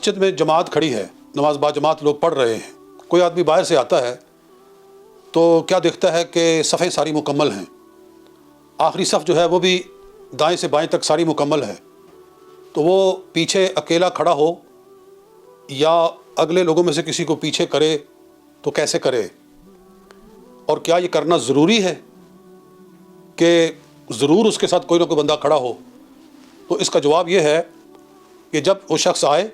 مسجد میں جماعت کھڑی ہے، نماز با جماعت لوگ پڑھ رہے ہیں، کوئی آدمی باہر سے آتا ہے تو کیا دیکھتا ہے کہ صفیں ساری مکمل ہیں، آخری صف جو ہے وہ بھی دائیں سے بائیں تک ساری مکمل ہے، تو وہ پیچھے اکیلا کھڑا ہو یا اگلے لوگوں میں سے کسی کو پیچھے کرے تو کیسے کرے؟ اور کیا یہ کرنا ضروری ہے کہ ضرور اس کے ساتھ کوئی نہ کوئی بندہ کھڑا ہو؟ تو اس کا جواب یہ ہے کہ جب وہ شخص آئے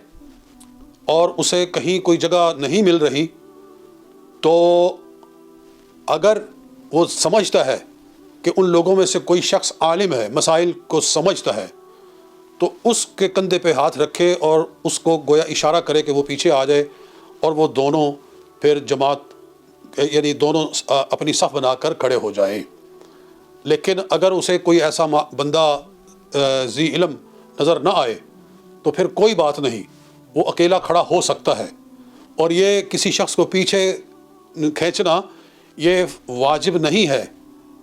اور اسے کہیں کوئی جگہ نہیں مل رہی تو اگر وہ سمجھتا ہے کہ ان لوگوں میں سے کوئی شخص عالم ہے، مسائل کو سمجھتا ہے، تو اس کے کندھے پہ ہاتھ رکھے اور اس کو گویا اشارہ کرے کہ وہ پیچھے آ جائے، اور وہ دونوں پھر جماعت یعنی دونوں اپنی صف بنا کر کھڑے ہو جائیں۔ لیکن اگر اسے کوئی ایسا بندہ ذی علم نظر نہ آئے تو پھر کوئی بات نہیں، وہ اکیلا کھڑا ہو سکتا ہے، اور یہ کسی شخص کو پیچھے کھینچنا یہ واجب نہیں ہے،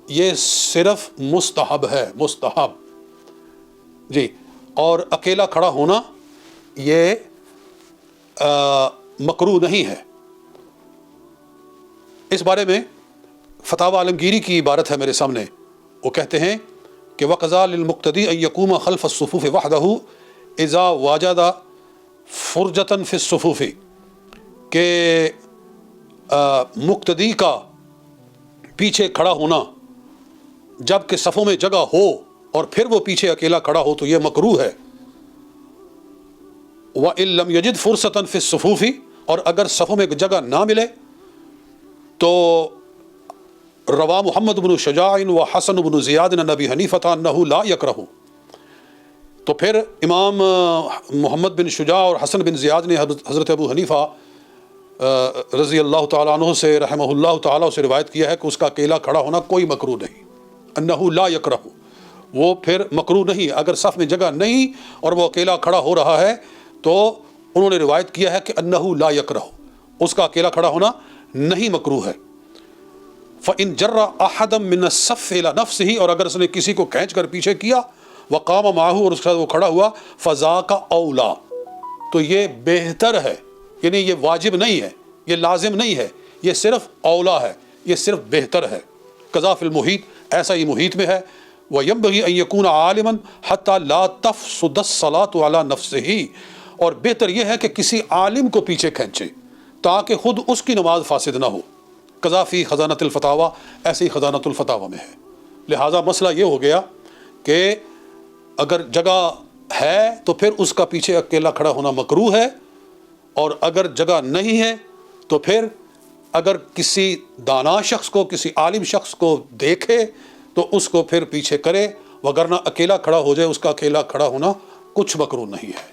یہ صرف مستحب ہے، مستحب جی۔ اور اکیلا کھڑا ہونا یہ مکروہ نہیں ہے۔ اس بارے میں فتاوی عالمگیری کی عبارت ہے میرے سامنے، وہ کہتے ہیں کہ وَقَضَىٰ لِلْمُقْتَدِي أَن يَقُومَ خَلْفَ الصُّفُوفِ وَحْدَهُ إِذَا وَجَدَ فُرْجَةً فِي الصُّفُوفِ، کہ مقتدی کا پیچھے کھڑا ہونا جب کہ صفوں میں جگہ ہو اور پھر وہ پیچھے اکیلا کھڑا ہو تو یہ مکروہ ہے۔ وَإِن لَّمْ يَجِدْ فُرْصَةً فِي الصُّفُوفِ، اور اگر صفوں میں جگہ نہ ملے تو روا محمد بن شجاع و حسن بن زیاد عن ابی حنیفہ انہ لا یکرہ، تو پھر امام محمد بن شجاع اور حسن بن زیاد نے حضرت ابو حنیفہ رضی اللہ تعالیٰ عنہ سے رحمہ اللہ تعالیٰ سے روایت کیا ہے کہ اس کا اکیلا کھڑا ہونا کوئی مکروہ نہیں، انہ لا یکرہ، وہ پھر مکروہ نہیں، اگر صف میں جگہ نہیں اور وہ اکیلا کھڑا ہو رہا ہے تو انہوں نے روایت کیا ہے کہ انہ لا یکرہ، اس کا اکیلا کھڑا ہونا نہیں مکروہ ہے۔ فَإِن جَرَّ أَحَدًا مِّنَ الصَّفِّ إِلَىٰ نَفْسِهِ، اور اگر اس نے کسی کو کھینچ کر پیچھے کیا، وَقَامَ مَعَهُ، اور اس کے ساتھ وہ کھڑا ہوا، فَذَاكَ أَوْلَىٰ، تو یہ بہتر ہے، یعنی یہ واجب نہیں ہے، یہ لازم نہیں ہے، یہ صرف اولا ہے، یہ صرف بہتر ہے۔ قضا فی المحیط، ایسا ہی محیط میں ہے۔ وَيَنبَغِي أَن يَكُونَ عَالِمًا حَتَّىٰ لَا تَفْسُدَ الصَّلَاةُ عَلَىٰ نَفْسِهِ، اور بہتر یہ ہے کہ کسی عالم کو پیچھے کھینچے تاکہ خود اس کی نماز فاسد نہ ہو۔ قضا فی خزانۃ الفتاویٰ، ایسے ہی خزانۃ الفتاویٰ میں ہے۔ لہٰذا مسئلہ یہ ہو گیا کہ اگر جگہ ہے تو پھر اس کا پیچھے اکیلا کھڑا ہونا مکروہ ہے، اور اگر جگہ نہیں ہے تو پھر اگر کسی دانا شخص کو، کسی عالم شخص کو دیکھے تو اس کو پھر پیچھے کرے، وگرنہ اکیلا کھڑا ہو جائے، اس کا اکیلا کھڑا ہونا کچھ مکروہ نہیں ہے۔